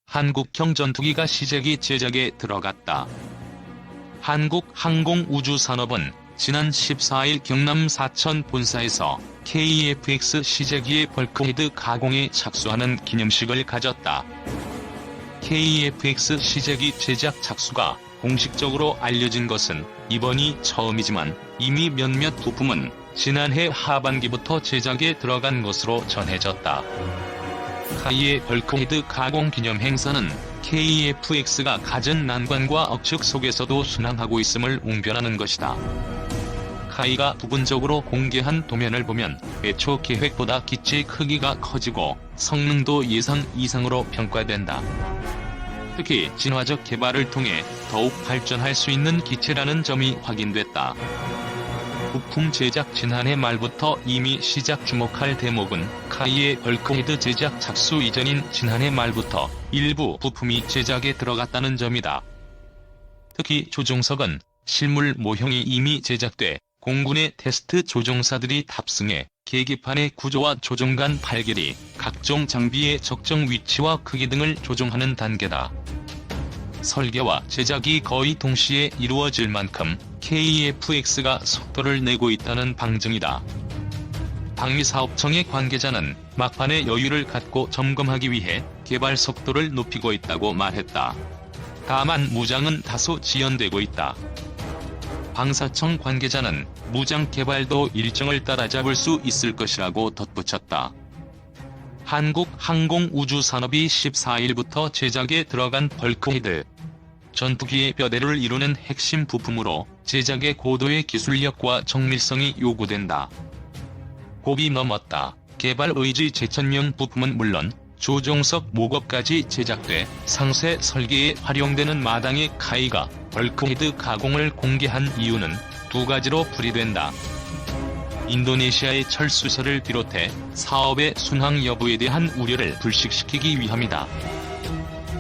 한국형 전투기가 시제기 제작에 들어갔다. 한국항공우주산업은 지난 14일 경남 사천 본사에서 KF-X 시제기의 벌크헤드 가공에 착수하는 기념식을 가졌다. KF-X 시제기 제작 착수가 공식적으로 알려진 것은 이번이 처음이지만 이미 몇몇 부품은 지난해 하반기부터 제작에 들어간 것으로 전해졌다. 카이의 벌크헤드 가공 기념 행사는 KF-X가 갖은 난관과 억측 속에서도 순항하고 있음을 웅변하는 것이다. 카이가 부분적으로 공개한 도면을 보면 애초 계획보다 기체 크기가 커지고 성능도 예상 이상으로 평가된다. 특히 진화적 개발을 통해 더욱 발전할 수 있는 기체라는 점이 확인됐다. 부품 제작 지난해 말부터 이미 시작. 주목할 대목은 카이의 벌크헤드 제작 착수 이전인 지난해 말부터 일부 부품이 제작에 들어갔다는 점이다. 특히 조종석은 실물 모형이 이미 제작돼 공군의 테스트 조종사들이 탑승해 계기판의 구조와 조종간 발길이, 각종 장비의 적정 위치와 크기 등을 조종하는 단계다. 설계와 제작이 거의 동시에 이루어질 만큼 KF-X가 속도를 내고 있다는 방증이다. 방위사업청의 관계자는 막판에 여유를 갖고 점검하기 위해 개발 속도를 높이고 있다고 말했다. 다만 무장은 다소 지연되고 있다. 방사청 관계자는 무장 개발도 일정을 따라잡을 수 있을 것이라고 덧붙였다. 한국항공우주산업이 14일부터 제작에 들어간 벌크헤드 전투기의 뼈대를 이루는 핵심 부품으로 제작에 고도의 기술력과 정밀성이 요구된다. 고비 넘었다. 개발 의지 제천명 부품은 물론 조종석 모급까지 제작돼 상세 설계에 활용되는 마당의 카이가 벌크헤드 가공을 공개한 이유는 두 가지로 풀이된다. 인도네시아의 철수설을 비롯해 사업의 순항 여부에 대한 우려를 불식시키기 위함이다.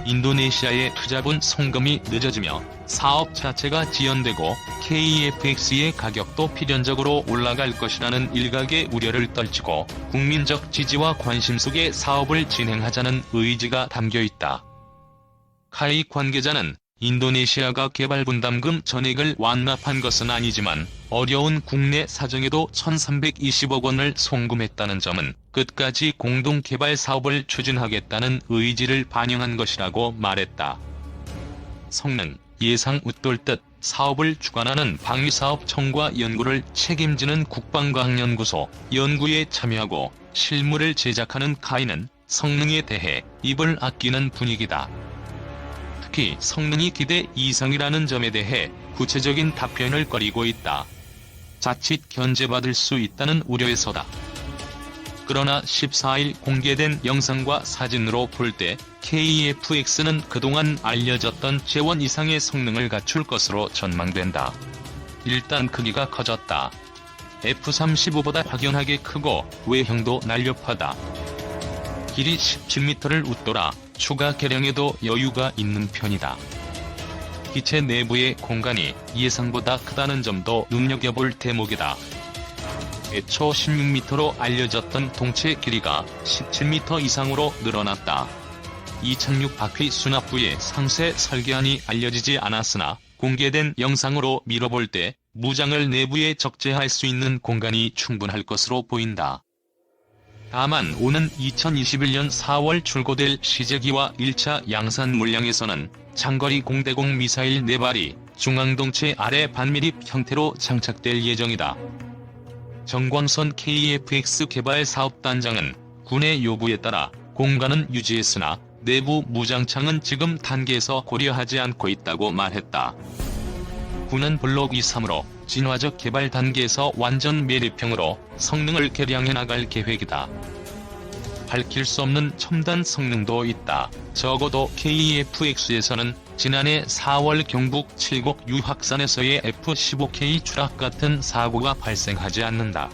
인도네시아의 투자분 송금이 늦어지며 사업 자체가 지연되고 KF-X의 가격도 필연적으로 올라갈 것이라는 일각의 우려를 떨치고 국민적 지지와 관심 속에 사업을 진행하자는 의지가 담겨있다. 카이 관계자는 인도네시아가 개발 분담금 전액을 완납한 것은 아니지만 어려운 국내 사정에도 1,320억 원을 송금했다는 점은 끝까지 공동 개발 사업을 추진하겠다는 의지를 반영한 것이라고 말했다. 성능, 예상 웃돌 듯 사업을 주관하는 방위사업청과 연구를 책임지는 국방과학연구소, 연구에 참여하고 실물을 제작하는 카이는 성능에 대해 입을 아끼는 분위기다. 특히 성능이 기대 이상이라는 점에 대해 구체적인 답변을 꺼리고 있다. 자칫 견제받을 수 있다는 우려에서다. 그러나 14일 공개된 영상과 사진으로 볼 때 KF-X는 그동안 알려졌던 제1 이상의 성능을 갖출 것으로 전망된다. 일단 크기가 커졌다. F-35보다 확연하게 크고 외형도 날렵하다. 길이 17m를 웃돌아 추가 개량에도 여유가 있는 편이다. 기체 내부의 공간이 예상보다 크다는 점도 눈여겨볼 대목이다. 애초 16m로 알려졌던 동체 길이가 17m 이상으로 늘어났다. 2006 바퀴 수납부의 상세 설계안이 알려지지 않았으나 공개된 영상으로 미뤄볼 때 무장을 내부에 적재할 수 있는 공간이 충분할 것으로 보인다. 다만 오는 2021년 4월 출고될 시제기와 1차 양산 물량에서는 장거리 공대공 미사일 4발이 중앙동체 아래 반밀입 형태로 장착될 예정이다. 정광선 KF-X 개발 사업단장은 군의 요구에 따라 공간은 유지했으나 내부 무장창은 지금 단계에서 고려하지 않고 있다고 말했다. 군은 블록 2, 3으로 진화적 개발 단계에서 완전 매립형으로 성능을 개량해 나갈 계획이다. 밝힐 수 없는 첨단 성능도 있다. 적어도 KF-X에서는 지난해 4월 경북 칠곡 유확산에서의 F-15K 추락 같은 사고가 발생하지 않는다.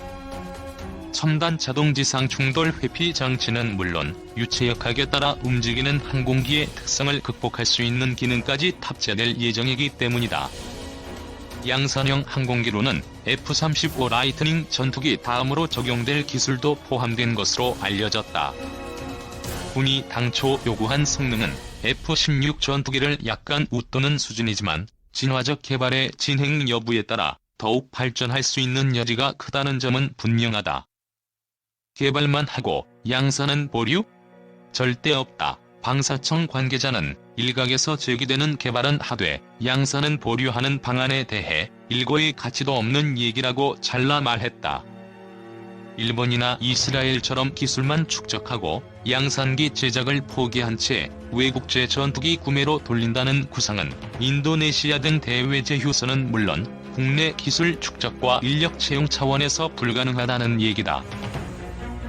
첨단 자동지상 충돌 회피 장치는 물론 유체역학에 따라 움직이는 항공기의 특성을 극복할 수 있는 기능까지 탑재될 예정이기 때문이다. 양산형 항공기로는 F-35 라이트닝 전투기 다음으로 적용될 기술도 포함된 것으로 알려졌다. 군이 당초 요구한 성능은 F-16 전투기를 약간 웃도는 수준이지만 진화적 개발의 진행 여부에 따라 더욱 발전할 수 있는 여지가 크다는 점은 분명하다. 개발만 하고 양산은 보류? 절대 없다. 방사청 관계자는 일각에서 제기되는 개발은 하되 양산은 보류하는 방안에 대해 일고의 가치도 없는 얘기라고 잘라 말했다. 일본이나 이스라엘처럼 기술만 축적하고 양산기 제작을 포기한 채 외국제 전투기 구매로 돌린다는 구상은 인도네시아 등 대외제 휴선은 물론 국내 기술 축적과 인력 채용 차원에서 불가능하다는 얘기다.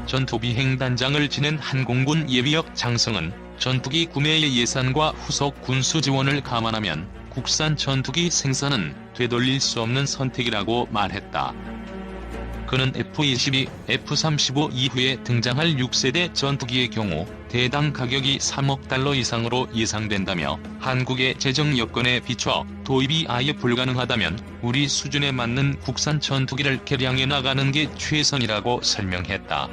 전투비행단장을 지낸 항공군 예비역 장성은 전투기 구매의 예산과 후속 군수 지원을 감안하면 국산 전투기 생산은 되돌릴 수 없는 선택이라고 말했다. 그는 F-22, F-35 이후에 등장할 6세대 전투기의 경우 대당 가격이 3억 달러 이상으로 예상된다며 한국의 재정 여건에 비춰 도입이 아예 불가능하다면 우리 수준에 맞는 국산 전투기를 개량해 나가는 게 최선이라고 설명했다.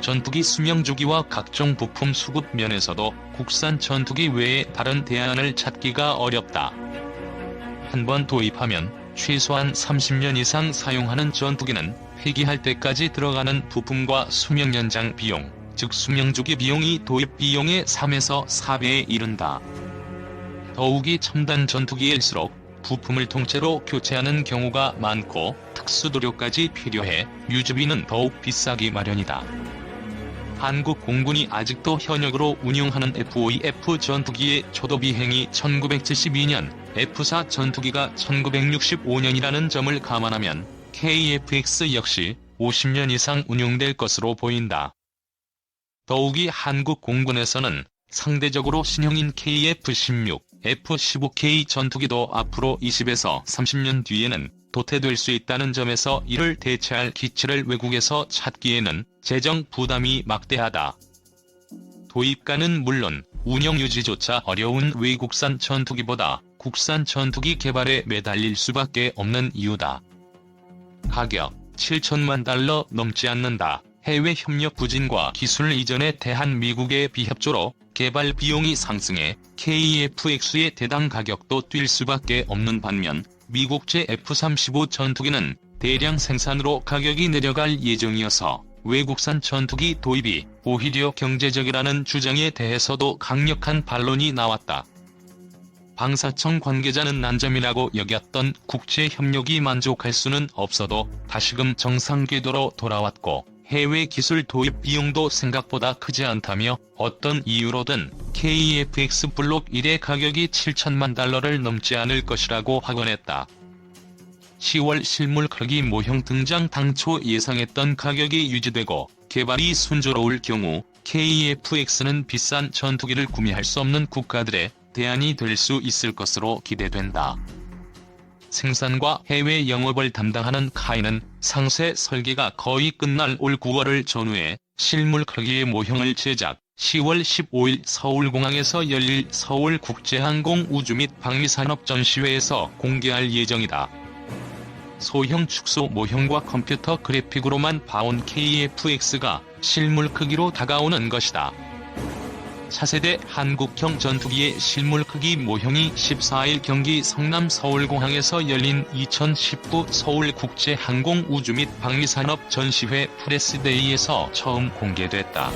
전투기 수명주기와 각종 부품 수급 면에서도 국산 전투기 외에 다른 대안을 찾기가 어렵다. 한번 도입하면 최소한 30년 이상 사용하는 전투기는 폐기할 때까지 들어가는 부품과 수명 연장 비용, 즉 수명주기 비용이 도입 비용의 3에서 4배에 이른다. 더욱이 첨단 전투기일수록 부품을 통째로 교체하는 경우가 많고 특수도료까지 필요해 유지비는 더욱 비싸기 마련이다. 한국 공군이 아직도 현역으로 운용하는 F-5F 전투기의 초도 비행이 1972년, F-4 전투기가 1965년이라는 점을 감안하면 KF-X 역시 50년 이상 운용될 것으로 보인다. 더욱이 한국 공군에서는 상대적으로 신형인 KF-16, F-15K 전투기도 앞으로 20에서 30년 뒤에는 도태될 수 있다는 점에서 이를 대체할 기체를 외국에서 찾기에는 재정 부담이 막대하다. 도입가는 물론 운영 유지조차 어려운 외국산 전투기보다 국산 전투기 개발에 매달릴 수밖에 없는 이유다. 가격 7천만 달러 넘지 않는다. 해외 협력 부진과 기술 이전에 대한 미국의 비협조로 개발 비용이 상승해 KF-X의 대당 가격도 뛸 수밖에 없는 반면 미국제 F-35 전투기는 대량 생산으로 가격이 내려갈 예정이어서 외국산 전투기 도입이 오히려 경제적이라는 주장에 대해서도 강력한 반론이 나왔다. 방사청 관계자는 난점이라고 여겼던 국제협력이 만족할 수는 없어도 다시금 정상 궤도로 돌아왔고 해외 기술 도입 비용도 생각보다 크지 않다며 어떤 이유로든 KF-X 블록 1의 가격이 7천만 달러를 넘지 않을 것이라고 확언했다. 10월 실물 크기 모형 등장 당초 예상했던 가격이 유지되고 개발이 순조로울 경우 KF-X는 비싼 전투기를 구매할 수 없는 국가들의 대안이 될 수 있을 것으로 기대된다. 생산과 해외 영업을 담당하는 카이는 상세 설계가 거의 끝날 올 9월을 전후해 실물 크기의 모형을 제작, 10월 15일 서울공항에서 열릴 서울국제항공우주 및 방위산업 전시회에서 공개할 예정이다. 소형 축소 모형과 컴퓨터 그래픽으로만 봐온 KF-X가 실물 크기로 다가오는 것이다. 차세대 한국형 전투기의 실물 크기 모형이 14일 경기 성남 서울공항에서 열린 2019 서울국제항공우주 및 방위산업 전시회 프레스데이에서 처음 공개됐다.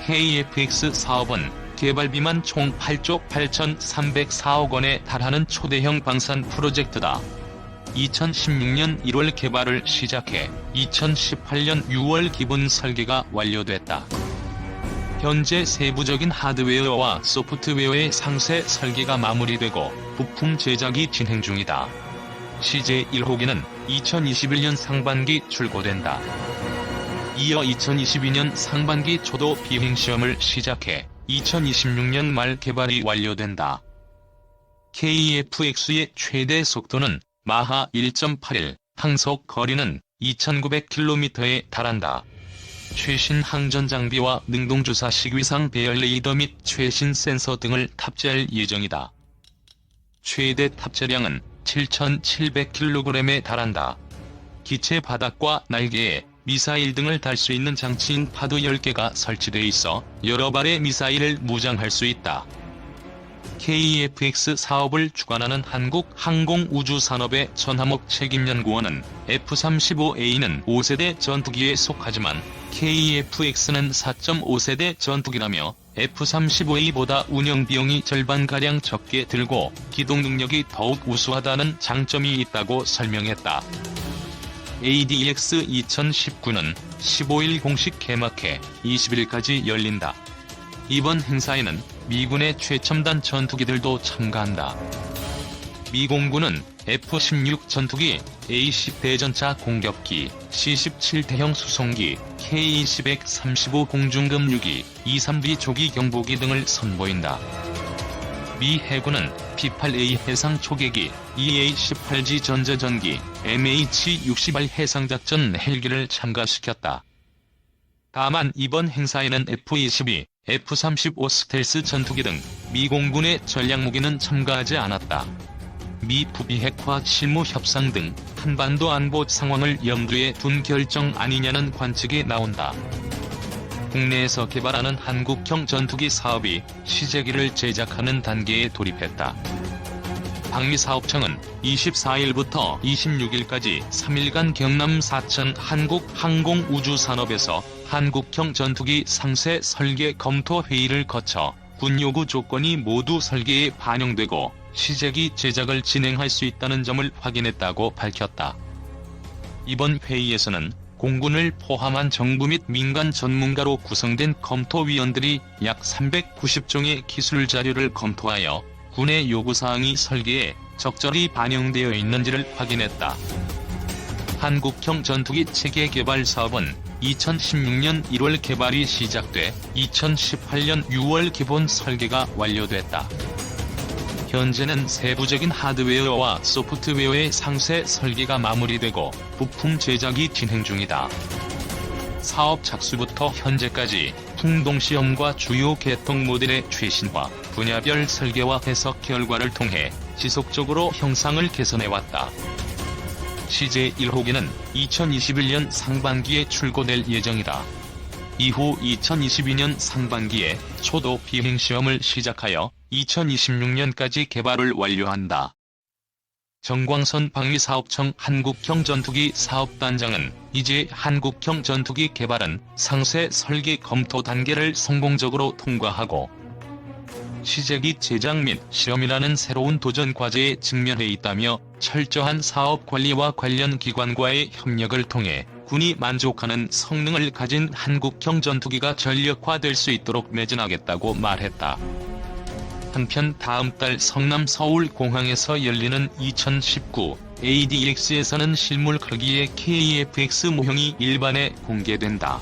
KF-X 사업은 개발비만 총 8조 8,304억 원에 달하는 초대형 방산 프로젝트다. 2016년 1월 개발을 시작해 2018년 6월 기본 설계가 완료됐다. 현재 세부적인 하드웨어와 소프트웨어의 상세 설계가 마무리되고 부품 제작이 진행 중이다. CJ1호기는 2021년 상반기 출고된다. 이어 2022년 상반기 초도 비행시험을 시작해 2026년 말 개발이 완료된다. KF-X의 최대 속도는 마하 1.81, 항속 거리는 2,900km에 달한다. 최신 항전 장비와 능동주사식 위상 배열 레이더 및 최신 센서 등을 탑재할 예정이다. 최대 탑재량은 7,700kg에 달한다. 기체 바닥과 날개에 미사일 등을 달 수 있는 장치인 파도 10개가 설치돼 있어 여러 발의 미사일을 무장할 수 있다. KF-X 사업을 주관하는 한국항공우주산업의 전하목 책임연구원은 F-35A는 5세대 전투기에 속하지만 KF-X는 4.5세대 전투기라며 F-35A보다 운영비용이 절반가량 적게 들고 기동능력이 더욱 우수하다는 장점이 있다고 설명했다. ADX 2019는 15일 공식 개막해 20일까지 열린다. 이번 행사에는 미군의 최첨단 전투기들도 참가한다. 미 공군은 F-16 전투기, A-10 대전차 공격기, C-17 대형 수송기, K-20-135 공중급유기, E-3B 조기 경보기 등을 선보인다. 미 해군은 P-8A 해상 초계기, EA-18G 전자전기, MH-60R 해상작전 헬기를 참가시켰다. 다만 이번 행사에는 F-22, F-35 스텔스 전투기 등 미 공군의 전략무기는 참가하지 않았다. 미 북비핵화 실무 협상 등 한반도 안보 상황을 염두에 둔 결정 아니냐는 관측이 나온다. 국내에서 개발하는 한국형 전투기 사업이 시제기를 제작하는 단계에 돌입했다. 방위사업청은 24일부터 26일까지 3일간 경남 사천 한국항공우주산업에서 한국형 전투기 상세 설계 검토 회의를 거쳐 군 요구 조건이 모두 설계에 반영되고 시제기 제작을 진행할 수 있다는 점을 확인했다고 밝혔다. 이번 회의에서는 공군을 포함한 정부 및 민간 전문가로 구성된 검토위원들이 약 390종의 기술 자료를 검토하여 군의 요구사항이 설계에 적절히 반영되어 있는지를 확인했다. 한국형 전투기 체계 개발 사업은 2016년 1월 개발이 시작돼 2018년 6월 기본 설계가 완료됐다. 현재는 세부적인 하드웨어와 소프트웨어의 상세 설계가 마무리되고 부품 제작이 진행 중이다. 사업 착수부터 현재까지 풍동시험과 주요 개통 모델의 최신화, 분야별 설계와 해석 결과를 통해 지속적으로 형상을 개선해왔다. CJ 1호기는 2021년 상반기에 출고될 예정이다. 이후 2022년 상반기에 초도 비행시험을 시작하여 2026년까지 개발을 완료한다. 정광선 방위사업청 한국형 전투기 사업단장은 이제 한국형 전투기 개발은 상세 설계 검토 단계를 성공적으로 통과하고 시제기 제작 및 실험이라는 새로운 도전 과제에 직면해 있다며 철저한 사업 관리와 관련 기관과의 협력을 통해 군이 만족하는 성능을 가진 한국형 전투기가 전력화될 수 있도록 매진하겠다고 말했다. 한편 다음 달 성남 서울공항에서 열리는 2019 ADX에서는 실물 크기의 KF-X 모형이 일반에 공개된다.